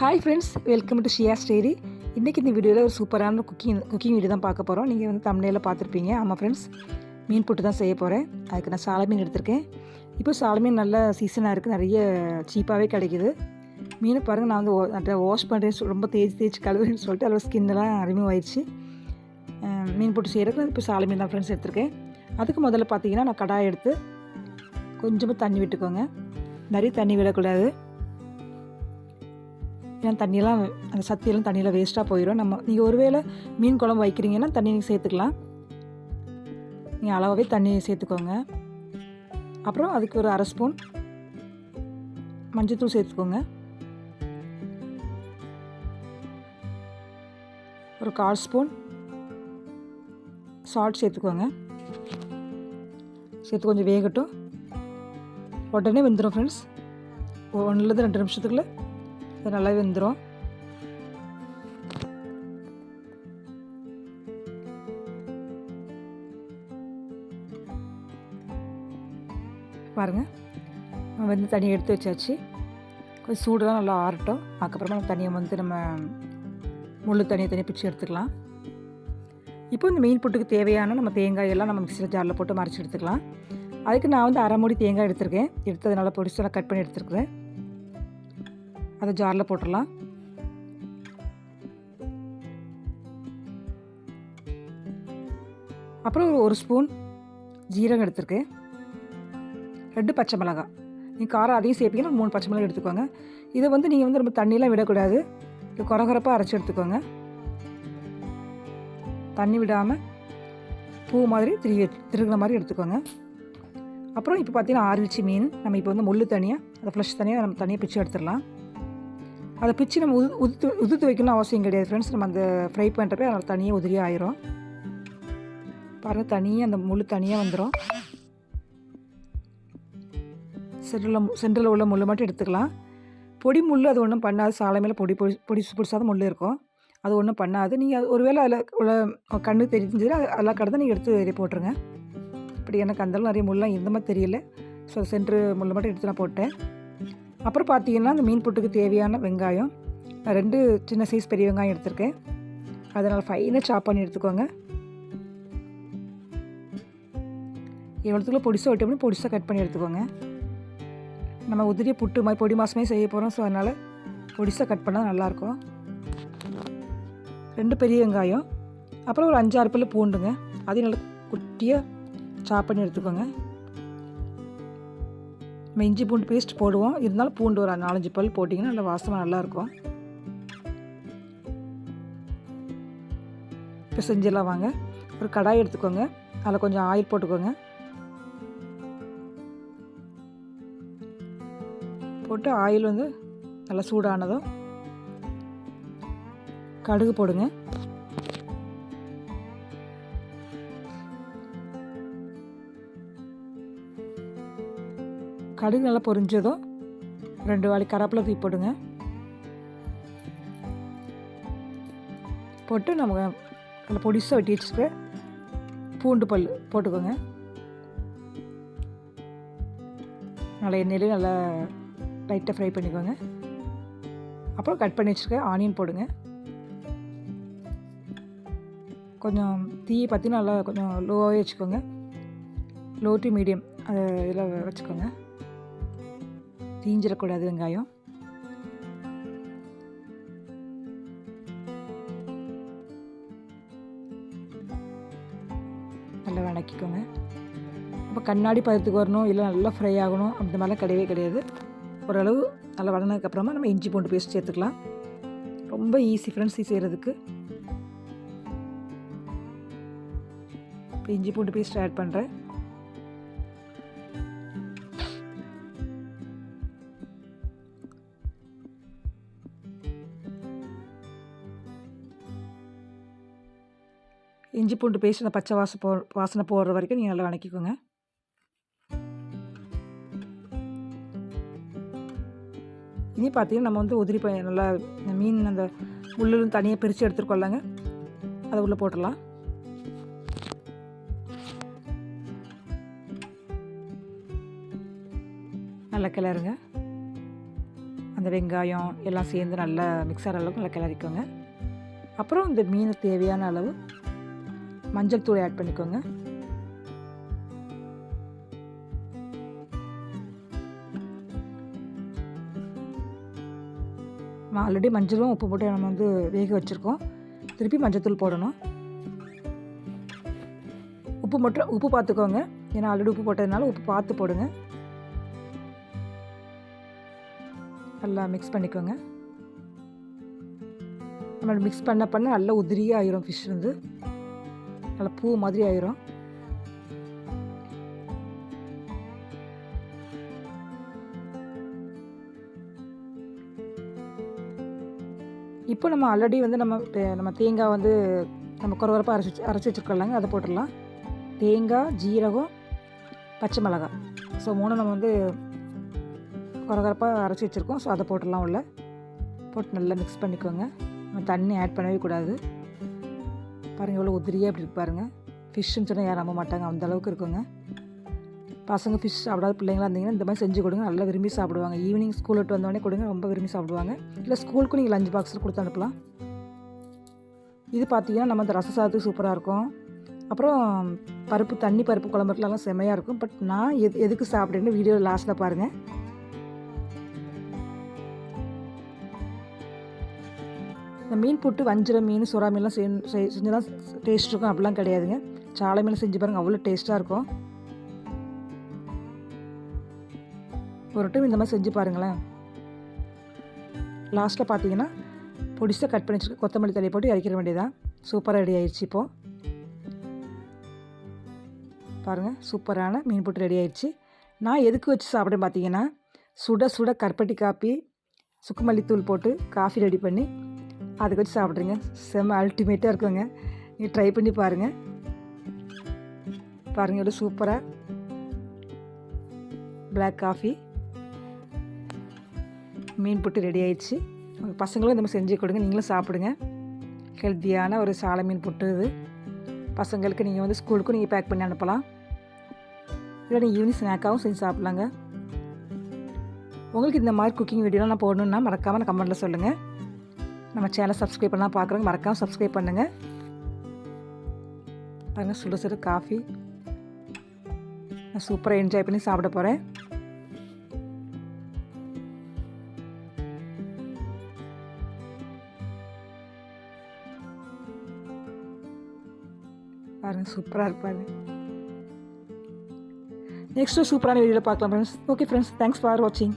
Hi friends, welcome to Shiya's diary. இன்றைக்கி இந்த வீடியோவில் ஒரு சூப்பரான குக்கிங் வீடியோ தான் பார்க்க போகிறோம். நீங்கள் வந்து தம்ப்நெயில்ல பார்த்துருப்பீங்க. ஆமாம் ஃப்ரெண்ட்ஸ், மீன் புட்டு தான் செய்ய போகிறேன். அதுக்கு நான் சால மீன் எடுத்திருக்கேன். இப்போ சால மீன் நல்ல சீசனாக இருக்குது, நிறைய சீப்பாகவே கிடைக்கிது. மீனை பாருங்கள், நான் வந்து வாஷ் பண்ணுறேன், ரொம்ப தேய்ச்சி கழுவுறேன்னு சொல்லிட்டு அதில் ஸ்கின்னெல்லாம் ரிமூவ் ஆயிடுச்சு. மீன் புட்டு செய்கிறதுக்கு இப்போ சால மீன் தான் ஃப்ரெண்ட்ஸ் எடுத்திருக்கேன். அதுக்கு முதல்ல பார்த்தீங்கன்னா நான் கடாய் எடுத்து கொஞ்சமாக தண்ணி விட்டுக்கோங்க. நிறைய தண்ணி விடக்கூடாது, ஏன்னா தண்ணியெல்லாம் அந்த சத்தியெல்லாம் தண்ணியில் வேஸ்ட்டாக போயிடும். நீங்கள் ஒருவேளை மீன் குழம்பு வைக்கிறீங்கன்னா தண்ணி நீங்கள் சேர்த்துக்கலாம். நீங்கள் அளவாகவே தண்ணி சேர்த்துக்கோங்க. அப்புறம் அதுக்கு ஒரு 1/2 ஸ்பூன் மஞ்சள்தூள் சேர்த்துக்கோங்க. ஒரு 1/4 ஸ்பூன் சால்ட் சேர்த்துக்கோங்க. சேர்த்து கொஞ்சம் வேகட்டும். உடனே வெந்துடும் ஃப்ரெண்ட்ஸ். 1லேருந்து 2 நிமிஷத்துக்குள்ளே இது நல்லா வெந்துடும். பாருங்கள், வந்து தண்ணியை எடுத்து வச்சாச்சு. கொஞ்சம் சூடெலாம் நல்லா ஆறட்டும். அதுக்கப்புறமா தண்ணியை வந்து நம்ம முள் தனியாக பிடிச்சி எடுத்துக்கலாம். இப்போ இந்த மீன் புட்டுக்கு தேவையான நம்ம தேங்காயெல்லாம் நம்ம மிக்சியில் ஜாரில் போட்டு மறைச்சி எடுத்துக்கலாம். அதுக்கு நான் வந்து 1/2 மூடி தேங்காய் எடுத்திருக்கேன். எடுத்து நல்லா பொடிசெல்லாம் கட் பண்ணி எடுத்துருக்குறேன். அதை ஜாரில் போட்டுடலாம். அப்புறம் ஒரு ஸ்பூன் ஜீரகம் எடுத்துருக்கேன். 2 பச்சை மிளகாய். நீங்கள் காரம் அதையும் சேர்ப்பீங்கன்னா 3 பச்சை மிளகாய் எடுத்துக்கோங்க. இதை வந்து நீங்கள் வந்து ரொம்ப தண்ணியெலாம் விடக்கூடாது, இது குறகுறப்பாக அரைச்சி எடுத்துக்கோங்க. தண்ணி விடாமல் பூ மாதிரி திருகிற மாதிரி எடுத்துக்கோங்க. அப்புறம் இப்போ பார்த்தீங்கன்னா ஆறிச்சு மீன். நம்ம இப்போ வந்து முள் தனியாக, அதை ஃப்ளஷ் தனியாக நம்ம தனியாக பிச்சு எடுத்துடலாம். அதை பிச்சு நம்ம உதுத்து வைக்கணும்னு அவசியம் கிடையாது ஃப்ரெண்ட்ஸ். நம்ம அந்த ஃப்ரை பண்ணுறப்ப அதோட தனியாக உதிரியாக ஆயிரும். பாருங்கள், தனியாக அந்த முள் தனியாக வந்துடும். சென்டரில் உள்ள முள் மட்டும் எடுத்துக்கலாம். பொடி முள் அது ஒன்றும் பண்ணாது. சாலை மேலே பொடிசாத முள் இருக்கும், அது ஒன்றும் பண்ணாது. நீங்கள் ஒருவேளை அதில் உள்ள கண்ணு தெரிஞ்சுன்னா அதெல்லாம் கடந்து நீங்கள் எடுத்து வெளியே போட்டுருங்க. இப்படி எனக்கு அந்தளவு நிறைய முள்ளாம் இருந்த மாதிரி தெரியல. ஸோ சென்ட்ரு முள் மட்டும் எடுத்து நான் போட்டேன். அப்புறம் பார்த்தீங்கன்னா அந்த மீன் புட்டுக்கு தேவையான வெங்காயம், நான் 2 சின்ன சைஸ் பெரிய வெங்காயம் எடுத்திருக்கேன். அதனால் ஃபைனாக சாப் பண்ணி எடுத்துக்கோங்க. எவ்வளோத்துக்குள்ள பொடிசாக வெட்டி பொடிசாக கட் பண்ணி எடுத்துக்கோங்க. நம்ம உதிரிய புட்டு மாதிரி பொடி மாசமே செய்ய போகிறோம். ஸோ அதனால் பொடிசாக கட் பண்ணால் நல்லாயிருக்கும். 2 பெரிய வெங்காயம், அப்புறம் ஒரு 5-6 பல் பூண்டுங்க, அதையும் நல்லா குட்டியாக சாப் பண்ணி எடுத்துக்கோங்க. நம்ம இஞ்சி பூண்டு பேஸ்ட் போடுவோம், இருந்தாலும் பூண்டு ஒரு 4-5 பல் போட்டிங்கன்னா நல்லா வாசமாக நல்லாயிருக்கும். இப்போ செஞ்சிடலாம் வாங்க. ஒரு கடாய் எடுத்துக்கோங்க, அதில் கொஞ்சம் ஆயில் போட்டுக்கோங்க. போட்டு ஆயில் வந்து நல்லா சூடானதும் கடுகு போடுங்க. கடுகு நல்லா பொரிஞ்சதும் 2 வாளி கருவேப்பிலை தூக்கி போடுங்க. போட்டு நம்ம நல்லா பொடிசாக வெட்டி வச்சுட்டு பூண்டு பல் போட்டுக்கோங்க. நல்லா எண்ணெயிலே நல்லா லைட்டாக ஃப்ரை பண்ணிக்கோங்க. அப்புறம் கட் பண்ணி வச்சுருக்க ஆனியன் போடுங்க. கொஞ்சம் தீயை பார்த்தீங்கன்னா நல்லா கொஞ்சம் லோவாகவே வச்சுக்கோங்க. லோ டு மீடியம் அதை இதில் வச்சுக்கோங்க. தீஞ்சிடக்கூடாது வெங்காயம். நல்லா வதக்கிக்கோங்க. இப்போ கண்ணாடி பதத்துக்கு வரணும், இல்லை நல்லா ஃப்ரை ஆகணும் அந்த மாதிரிலாம் கிடையவே கிடையாது. ஓரளவு நல்லா வதங்கினதுக்கப்புறமா நம்ம இஞ்சி பூண்டு பேஸ்ட் சேர்த்துக்கலாம். ரொம்ப ஈஸி ஃப்ரெண்ட்ஸ் செய்கிறதுக்கு. இப்போ இஞ்சி பூண்டு பேஸ்ட் ஆட் பண்ணுறேன். இஞ்சி பூண்டு பேஸ்ட் அந்த பச்சை வாசனை போடுற வரைக்கும் நீங்கள் நல்லா வதக்கிக்கோங்க. இனி பார்த்தீங்கன்னா நம்ம வந்து உதிரி நல்லா மீன் அந்த முள்ளும் தனியாக பிரித்து எடுத்துருக்கோம்லங்க, அதை உள்ளே போட்டுடலாம். நல்லா கிளறுங்க. அந்த அந்த வெங்காயம் எல்லாம் சேர்ந்து நல்லா மிக்ஸ் ஆகிற அளவுக்கு நல்லா கிளறிக்கோங்க. அப்புறம் இந்த மீனுக்கு தேவையான அளவு மஞ்சள் தூள் ஆட் பண்ணிக்கோங்க. நம்ம ஆல்ரெடி மஞ்சளும் உப்பு போட்டு நம்ம வந்து வேக வச்சுருக்கோம். திருப்பி மஞ்சள் போடணும். உப்பு பார்த்துக்கோங்க, ஏன்னா ஆல்ரெடி உப்பு போட்டதுனால உப்பு பார்த்து போடுங்க. நல்லா மிக்ஸ் பண்ணிக்கோங்க. நம்ம மிக்ஸ் பண்ண நல்லா உதிரியாக ஆயிரும். ஃபிஷ் வந்து நல்லா பூ மாதிரி ஆயிரும். இப்போ நம்ம ஆல்ரெடி வந்து நம்ம தேங்காய் வந்து நம்ம கொரகொரப்பாக அரைச்சி வச்சுருக்கலாங்க, அதை போட்டுடலாம். தேங்காய், ஜீரகம், பச்சை மிளகாய், ஸோ 3 நம்ம வந்து கொரகொரப்பாக அரைச்சி வச்சுருக்கோம். ஸோ அதை போட்டுடலாம். உள்ள போட்டு நல்லா மிக்ஸ் பண்ணிக்கோங்க. நம்ம தண்ணி ஆட் பண்ணவே கூடாது. பாருங்கள் எவ்வளோ உதிரியாக இப்படி இருக்கு பாருங்கள். ஃபிஷ்ஷுன்னு சொன்னால் யாரும் நம்ப மாட்டாங்க, அந்த அளவுக்கு இருக்குங்க. பசங்க ஃபிஷ் சாப்பிடாத பிள்ளைங்களாக இருந்தீங்கன்னா இந்த மாதிரி செஞ்சு கொடுங்க, நல்லா விரும்பி சாப்பிடுவாங்க. ஈவினிங் ஸ்கூல் விட்டு வந்தோடனே கொடுங்க, ரொம்ப விரும்பி சாப்பிடுவாங்க. இல்லை ஸ்கூலுக்கும் நீங்கள் லஞ்ச் பாக்ஸில் கொடுத்து அனுப்பலாம். இது பார்த்தீங்கன்னா நம்ம இந்த ரச சாதத்துக்கு சூப்பராக இருக்கும். அப்புறம் தண்ணி பருப்பு குழம்புலாம் செம்மையாக இருக்கும். பட் நான் எதுக்கு சாப்பிட்றேன்னு வீடியோ லாஸ்ட்டில் பாருங்கள். இந்த மீன் புட்டு வஞ்சிரம் மீன், சுறா மீன்லாம் செஞ்சு தான் டேஸ்ட் இருக்கும் அப்படிலாம் கிடையாதுங்க. சாலை மீன் செஞ்சு பாருங்கள், அவ்வளோ டேஸ்ட்டாக இருக்கும். ஒரு டைம் இந்த மாதிரி செஞ்சு பாருங்களேன். லாஸ்ட்டில் பார்த்தீங்கன்னா பொடிசாக கட் பண்ணி வச்சுருக்க கொத்தமல்லி தழையை போட்டு இறக்கிற வேண்டியதான். சூப்பராக ரெடி ஆயிடுச்சு. இப்போது பாருங்கள், சூப்பரான மீன் புட்டு ரெடி ஆயிடுச்சு. நான் எதுக்கு வச்சு சாப்பிட்றேன் பார்த்தீங்கன்னா, சுட கருப்பட்டி காப்பி, சுக்குமல்லித்தூள் போட்டு காஃபி ரெடி பண்ணி அதுக்கு வச்சு சாப்பிட்றீங்க. செம்ம அல்டிமேட்டாக இருக்குங்க. நீங்கள் ட்ரை பண்ணி பாருங்கள். எவ்வளோ சூப்பராக பிளாக் காஃபி மீன் புட்டு ரெடி ஆயிடுச்சு. உங்கள் பசங்களும் இந்த மாதிரி செஞ்சு கொடுங்க, நீங்களும் சாப்பிடுங்க. ஹெல்த்தியான ஒரு சாலை மீன் புட்டு இது. பசங்களுக்கு நீங்கள் வந்து ஸ்கூலுக்கும் நீங்கள் பேக் பண்ணி அனுப்பலாம். இல்லை நீங்கள் ஈவினிங் ஸ்நாக்காகவும் செஞ்சு சாப்பிட்லாங்க. உங்களுக்கு இந்த மாதிரி குக்கிங் வீடியோலாம் நான் போடணுன்னா மறக்காமல் கமெண்ட்டில் சொல்லுங்கள். நம்ம சேனலை சப்ஸ்கிரைப் பண்ணால் பார்க்குறவங்க மறக்காமல் சப்ஸ்கிரைப் பண்ணுங்கள். பாருங்கள், சுட காஃபி நான் சூப்பராக என்ஜாய் பண்ணி சாப்பிட போகிறேன். பாருங்கள், சூப்பராக இருப்பாரு. நெக்ஸ்ட்டு சூப்பரான வீடியோவில் பார்க்கலாம் friends. Okay friends, thanks for வாட்சிங்.